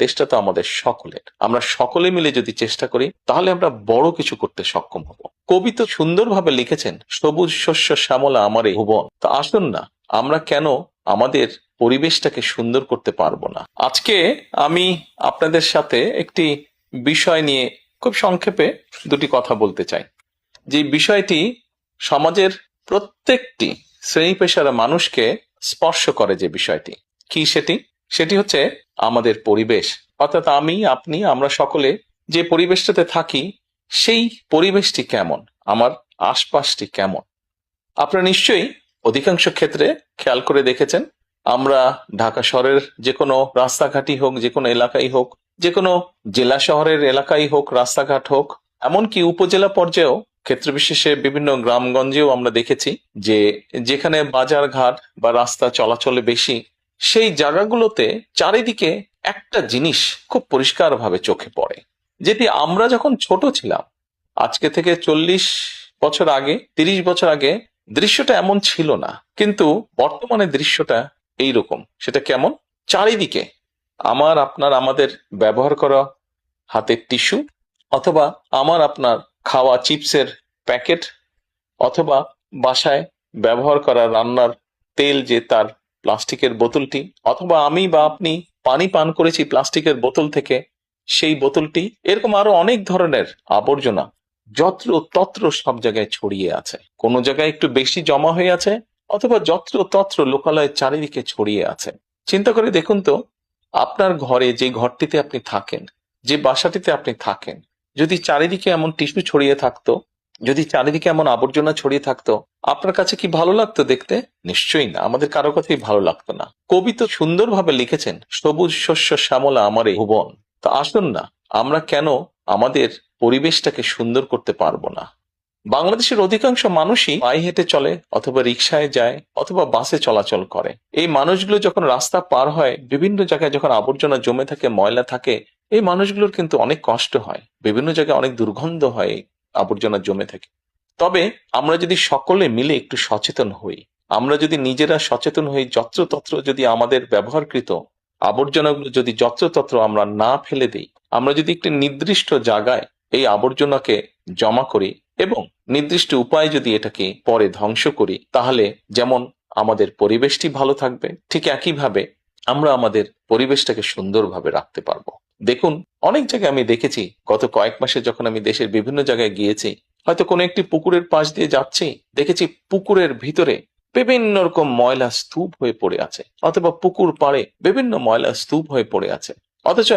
দেশটা তো আমাদের সকলের। আমরা সকলে মিলে যদি চেষ্টা করি তাহলে আমরা বড় কিছু করতে সক্ষম হব। কবি তো সুন্দরভাবে লিখেছেন, সবুজ শস্য শ্যামলা আমার এই ভুবন। তো আসুন না, আমরা কেন আমাদের পরিবেশটাকে সুন্দর করতে পারবো না? আজকে আমি আপনাদের সাথে একটি বিষয় নিয়ে খুব সংক্ষেপে দুটি কথা বলতে চাই। যে বিষয়টি সমাজের প্রত্যেকটি শ্রেণী পেশার মানুষকে স্পর্শ করে। যে বিষয়টি কি সেটি হচ্ছে আমাদের পরিবেশ। অর্থাৎ আমি, আপনি, আমরা সকলে যে পরিবেশটাতে থাকি সেই পরিবেশটি কেমন, আমার আশপাশটি কেমন। আপনারা নিশ্চয়ই অধিকাংশ ক্ষেত্রে খেয়াল করে দেখেছেন, আমরা ঢাকা শহরের যে কোনো রাস্তাঘাটই হোক, যে কোনো এলাকাই হোক, যে কোনো জেলা শহরের এলাকাই হোক, রাস্তাঘাট হোক, এমনকি উপজেলা পর্যায়েও ক্ষেত্র বিশেষে বিভিন্ন গ্রামগঞ্জেও আমরা দেখেছি যে যেখানে বাজার ঘাট বা রাস্তা চলাচলে বেশি, সেই জায়গাগুলোতে চারিদিকে একটা জিনিস খুব পরিষ্কারভাবে চোখে পড়ে, যেটি আমরা যখন ছোট ছিলাম, আজকে থেকে 40 বছর আগে, 30 বছর আগে দৃশ্যটা এমন ছিল না, কিন্তু বর্তমানে দৃশ্যটা এইরকম। সেটা কেমন? চারিদিকে আমার আপনার আমাদের ব্যবহার করা হাতের টিস্যু, অথবা আমার আপনার খাওয়া চিপসের প্যাকেট, অথবা বাসায় ব্যবহার করা রান্নার তেল যে তার প্লাস্টিকের বোতলটি, অথবা আমি বা আপনি পানি পান করেছি প্লাস্টিকের বোতল থেকে সেই বোতলটি, এরকম আরো অনেক ধরনের আবর্জনা যত্র তত্র সব জায়গায় ছড়িয়ে আছে। কোনো জায়গায় একটু বেশি জমা হয়ে আছে, অথবা যত্র তত্র লোকালয়ের চারিদিকে ছড়িয়ে আছে। চিন্তা করে দেখুন তো, আপনার ঘরে, যে ঘরটিতে আপনি থাকেন, যে বাসাটিতে আপনি থাকেন, যদি চারিদিকে এমন টিস্যু ছড়িয়ে থাকতো, যদি চারিদিকে এমন আবর্জনা ছড়িয়ে থাকতো, আপনার কাছে কি ভালো লাগতো দেখতে? নিশ্চয়ই না, আমাদের কারো কথাই ভালো লাগতো না। কবি তো সুন্দরভাবে লিখেছেন, সবুজ শস্য শ্যামলা আমার এই ভুবন। তা আসুন না, আমরা কেন আমাদের পরিবেশটাকে সুন্দর করতে পারবো না? বাংলাদেশের অধিকাংশ মানুষই পায়ে হেঁটে চলে, অথবা রিক্সায় যায়, অথবা বাসে চলাচল করে। এই মানুষগুলো যখন রাস্তা পার হয়, বিভিন্ন জায়গায় যখন আবর্জনা জমে থাকে, ময়লা থাকে, এই মানুষগুলোর কিন্তু অনেক কষ্ট হয়, বিভিন্ন জায়গায় অনেক দুর্গন্ধ হয় আবর্জনা জমে থাকে। তবে আমরা যদি সকলে মিলে একটু সচেতন হই, আমরা যদি নিজেরা সচেতন হই, যত্রতত্র যদি আমাদের ব্যবহারকৃত আবর্জনাগুলো যদি যত্রতত্র আমরা না ফেলে দিই, আমরা যদি একটি নির্দিষ্ট জায়গায় এই আবর্জনাকে জমা করি এবং নির্দিষ্ট উপায়ে যদি এটাকে পরে ধ্বংস করি, তাহলে যেমন আমাদের পরিবেশটি ভালো থাকবে, ঠিক একইভাবে আমরা আমাদের পরিবেশটাকে সুন্দরভাবে রাখতে পারবো। দেখুন, অনেক জায়গায় আমি দেখেছি, গত কয়েক মাসে যখন আমি দেশের বিভিন্ন জায়গায় গিয়েছি, হয়তো কোনো একটি পুকুরের পাশ দিয়ে যাচ্ছি, দেখেছি পুকুরের ভিতরে বিভিন্ন রকম ময়লা স্তূপ হয়ে পড়ে আছে, অথবা পুকুর পাড়ে বিভিন্ন ময়লা স্তূপ হয়ে পড়ে আছে। অথচ